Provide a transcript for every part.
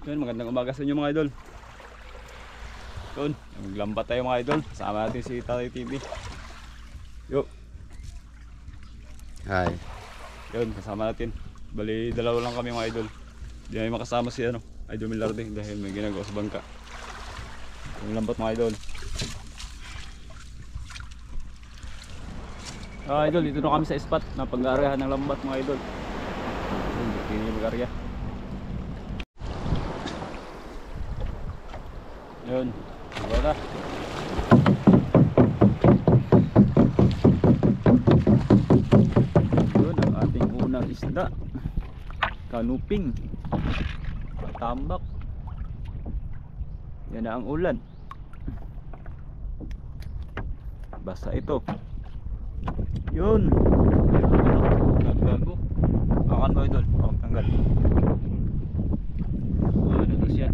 Yun, magandang umaga sa inyo mga idol. Yun, maglambat tayo mga idol. Kasama natin si Tatay TV. Yo. Hi. Yun, kasama natin. Bali, dalawa lang kami mga idol. Hindi namin makasama si Idol Milarde dahil may ginagawa sa bangka. Yung lambat mga idol. Idol, dito na kami sa spot na pag-aaryahan ng lambat mga idol. Hindi nyo mag-arya. Yun, diba na? Yun ang ating unang isda. Kanuping. Tambak. Yan na ang ulan. Basa ito. Yun. Nagbago. Akan mo idol. Huwag tanggal. Ano ito siya?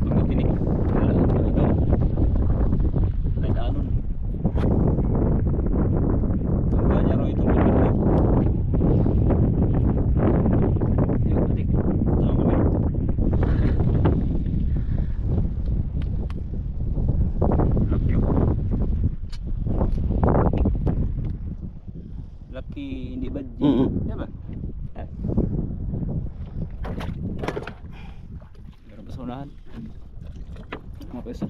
Pagkatinig. Kahit anon. Ang kanya rin itong pagkatinig. Yung patik. Tama kami. Lucky hindi ba? Diba? Meron pa sa unahan. Mga pesa.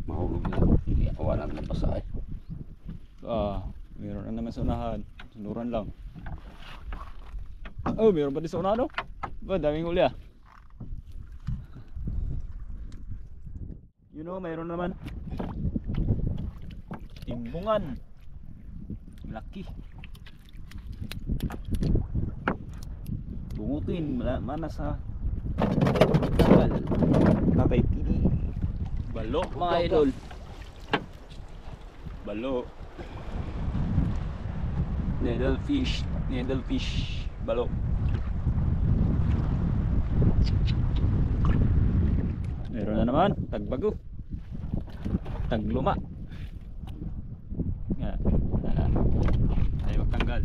Mahulog na. Hindi ako walang napasa eh. Meron na naman sa unahan. Sunuran lang. Oh, meron pa din sa unahan, no? Ba, daming huli ah. You know, meron naman. Timbungan. Laki. Bungutin. Mana sa tagal. Tatay TV. Balo mga idol. Balo. Needlefish. Needlefish. Balo. Meron na naman. Tagbago. Tagluma. Nga. Ayaw magtanggal.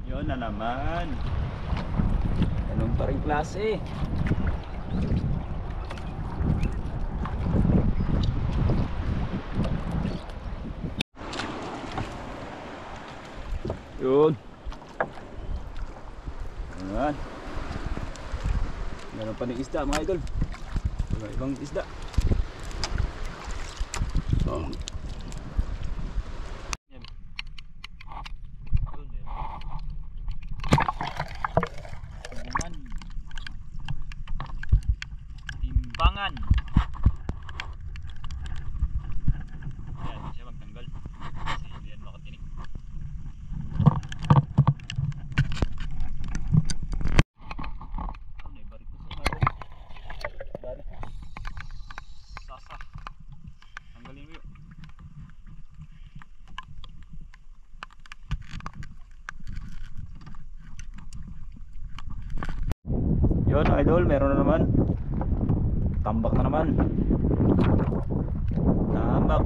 Yun na naman. Ganun pa rin klase. Yun. Ayan. Meron pa ng isda mga idol. Ibang isda. Oh. Timbangan. Yan, hindi siya magtanggal. Kasi hindi yan makatinig. Ano eh, baritos sa natin. Baritos. Sasa. Tanggalin mo yun. Yun idol, meron na naman. Tambak na naman. Tambak.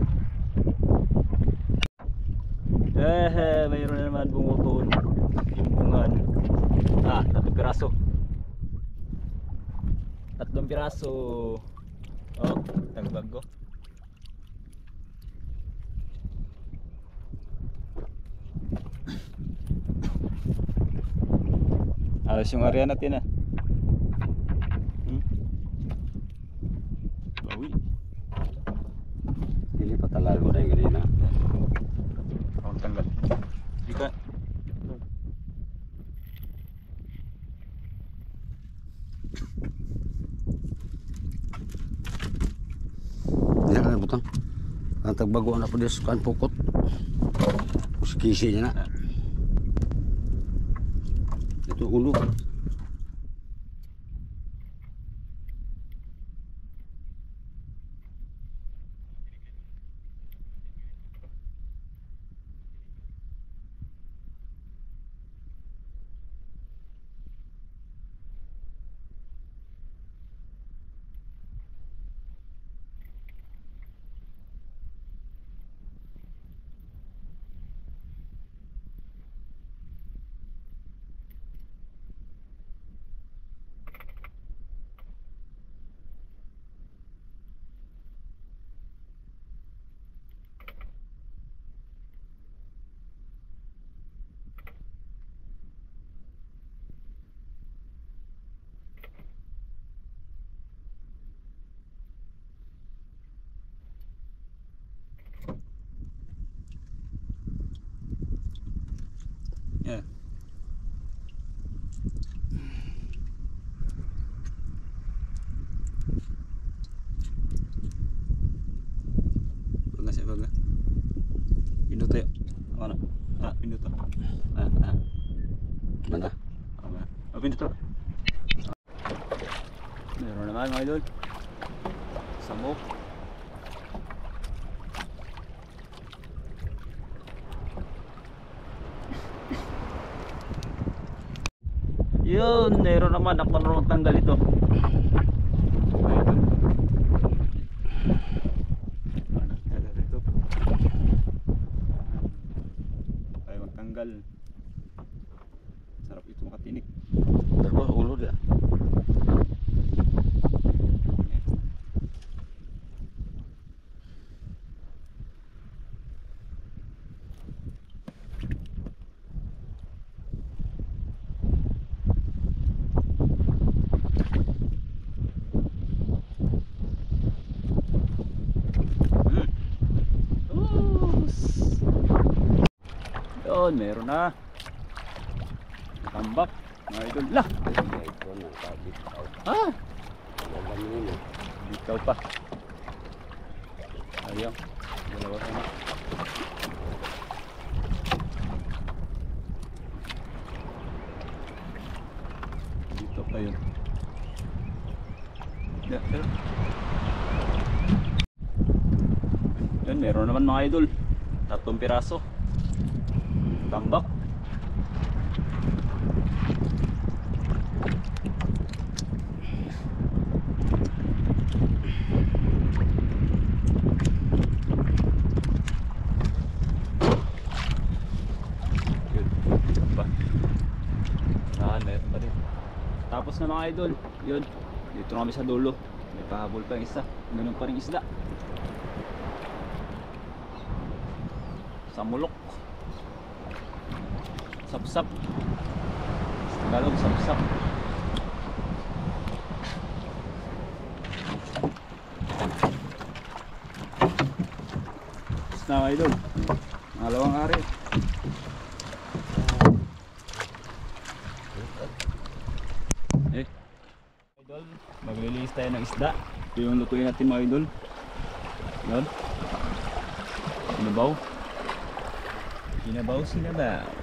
Mayroon na naman bumutuon. Timbungan. 3 piraso. 3 piraso. Oh, tagbago. Alas yung area natin ah. Bawi. Hindi patalal mo na yung ganina. Ang tanggal. Di ka. Hindi ka butang. Ang tagbago na po Diyos kan pukot. Kisi niya na. Ito ulo. Yeah. Baga siya baga. Minuto yun. Ano? Minuto. Mana? Minuto. Meron naman mga idol. Samok. Yun, meron naman ako marunong tanggal ito. Ay magtanggal. Sarap ito makatinik. Dalawa ulo dia. Yun, meron na. Tambak, mga idol. Lah! Ito na kabit. Ah! Alam mo na. Bitaw pa. Ayaw. Dalawa ka na. Dito pa yun. Pero yun, meron naman mga idol. 3 piraso. Tambak. Yun. Pa. Meron pa rin. Tapos na mga idol. Yun. Dito na kami sa dulo. May pahabol pa yung isa. Ganun pa rin isda. Samulok. Sapsap. Tagalog, sapsap. Tapos na mga idol. Pangalawang hari. Idol, maglilinis tayo ng isda. Ito yung lutuin natin mga idol. Yun. Sinabaw. Sinabaw, sinabaw.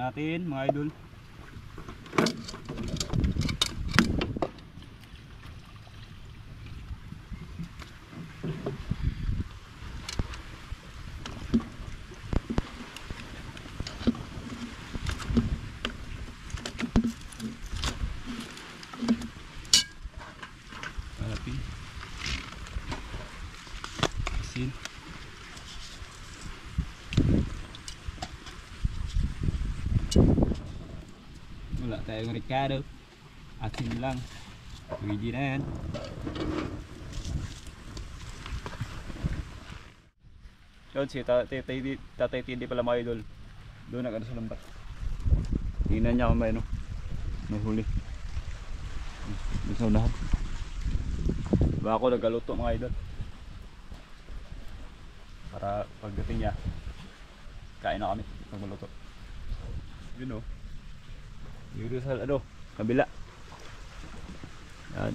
natin mga idol. Hanapin. Asin. Wala tayong Ricardo. Asin lang. Pwede na yan. Yun si Tatay Tindi pala mga idol. Doon nag sa lambat. Tingnan niya kung may ano. May huli. Doon sa unahan. Baka ako nagaluto mga idol. Para pagdating niya, kain na kami pag maluto. Yun o. Yun sa ano, kabila. Yan.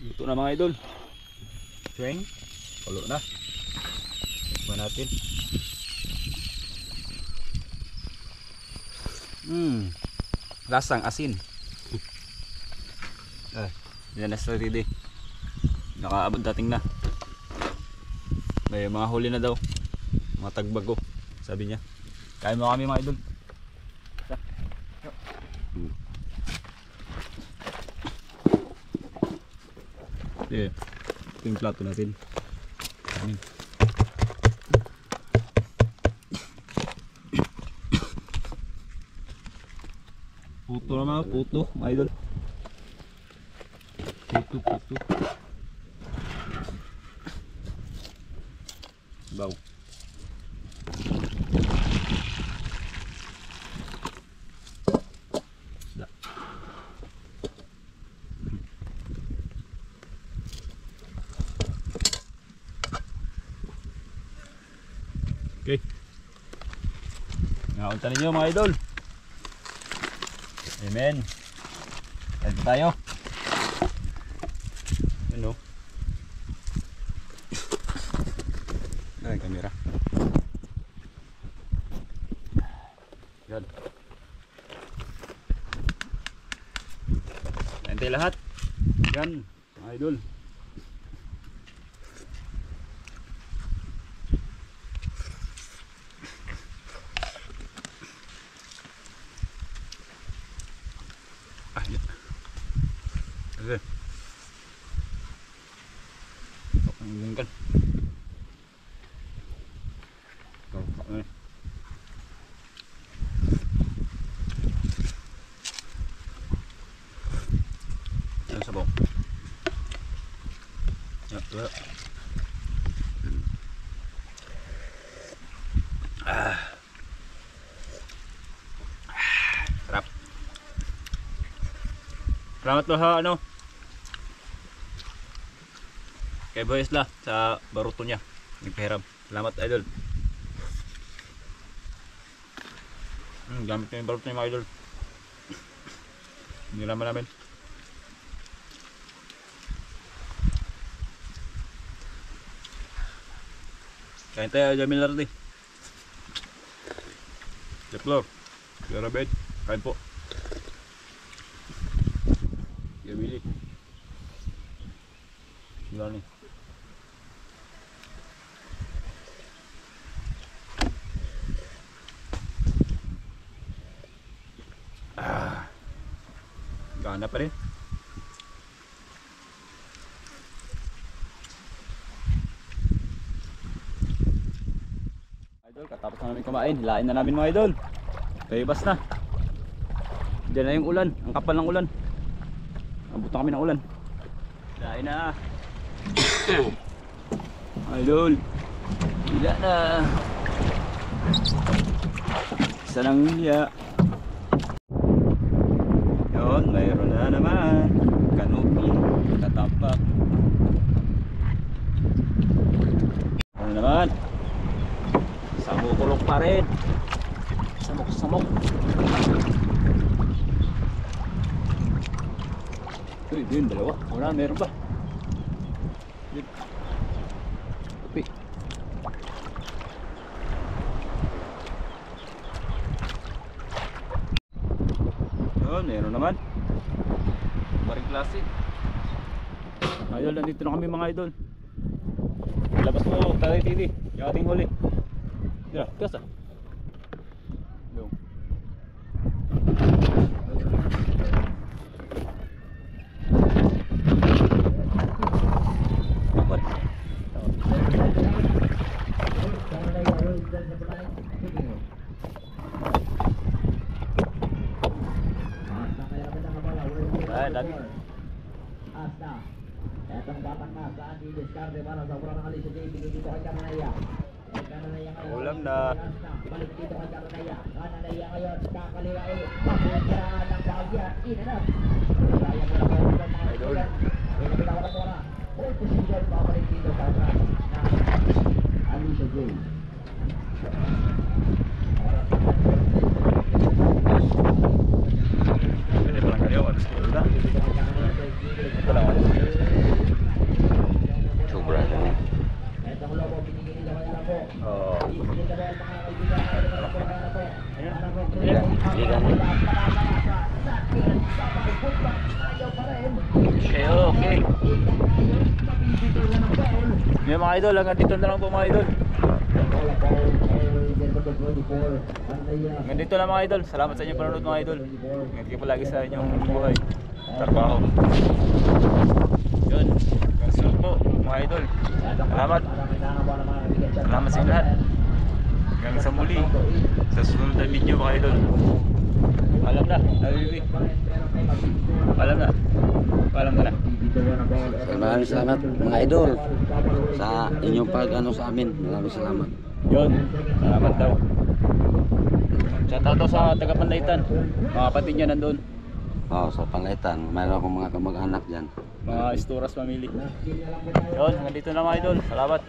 Luto na mga idol. Swing. Palo na. Tikman natin. Lasang asin. Yan na ready. Nakaabot dating na. May mga huli na daw. Mga tagbago. Sabi niya. Kain mo kami mga idol. Yeah. Ito yung plato natin. Amin. Puto naman, puto, mga idol. Puto. Baw. Okay. Nakaunta ninyo mga idol. Amen. Kain po tayo. Ano? Ay, kamera. Yan. Kain tayo lahat. Yan, mga idol. Okay. Ang kan. Okay. Ang sabaw. Ya. Sarap. Salamat lo ha ano. Kay Boy Isla sa baruto niya. Nagpahiram. Salamat idol. Gamit ko yung baruto niya mga idol. Niraman namin. Kain tayo Jamil Lardi. Jeplor. Garabed. Kain po. Yamili. Gila nih. Gana pa rin. Idol, katapos na namin kumain. Hilain na namin mga idol. Bebas na. Diyan na yung ulan. Ang kapal ng ulan. Abot na kami ng ulan. Hilain na. Idol. Hila na. Isa lang hila. Yun, mayroon na naman. Kanopi. Katapak. Ano naman? Samukulok pa rin. Samok. Uy, yun, dalawa. Wala, meron ba? Yun. Tupi. klase. Idol, nandito na kami mga idol. Labas mo, Tatay TV, yung ating huli. Dira, kasa. Go. What? Ay, dami. Asta. Etong batang na saan di-discarte para sa kurang alis sa JP dito kay Kananaya. Kananaya ngayon. Ulam na. Asta. Balik dito kay Kananaya. Kananaya ngayon kakaliwa ulit. Papunta ng bahagya. Inanap. Kaya mo lang kayo ng mga Idol. Kaya pinawala mo na. All position babalik dito sa atrás na Alicia J. Pwede palang ganyan, alas ko na. Ito lang, alas ko. Sobra ka na. Etong lobo binigay nila kay Arapo. Oo. Ibigay na rin mga kaibigan kay Arapo. Okay, okay. Yung mga idol, hanggang dito na lang po mga idol. Hanggang dito lang mga idol. Salamat sa inyong panonood mga idol. Ingat kayo palagi sa inyong buhay. Trabaho. Yun. Hanggang sunod po mga idol. Salamat. Salamat sa inyo lahat. Hanggang sa muli. Sa sunod na video mga idol. Paalam na. Nabibi. Paalam na. Paalam ka na. Maraming salamat mga idol sa inyong pag-ano sa amin. Maraming salamat. Yun. Salamat daw. Shoutout daw sa taga-Panlaytan. Mga kapatid niya nandun. Sa Panlaytan, mayroon akong mga kamag-anak dyan. Mga Isturas family. Yun. Hanggang dito na mga idol. Salamat.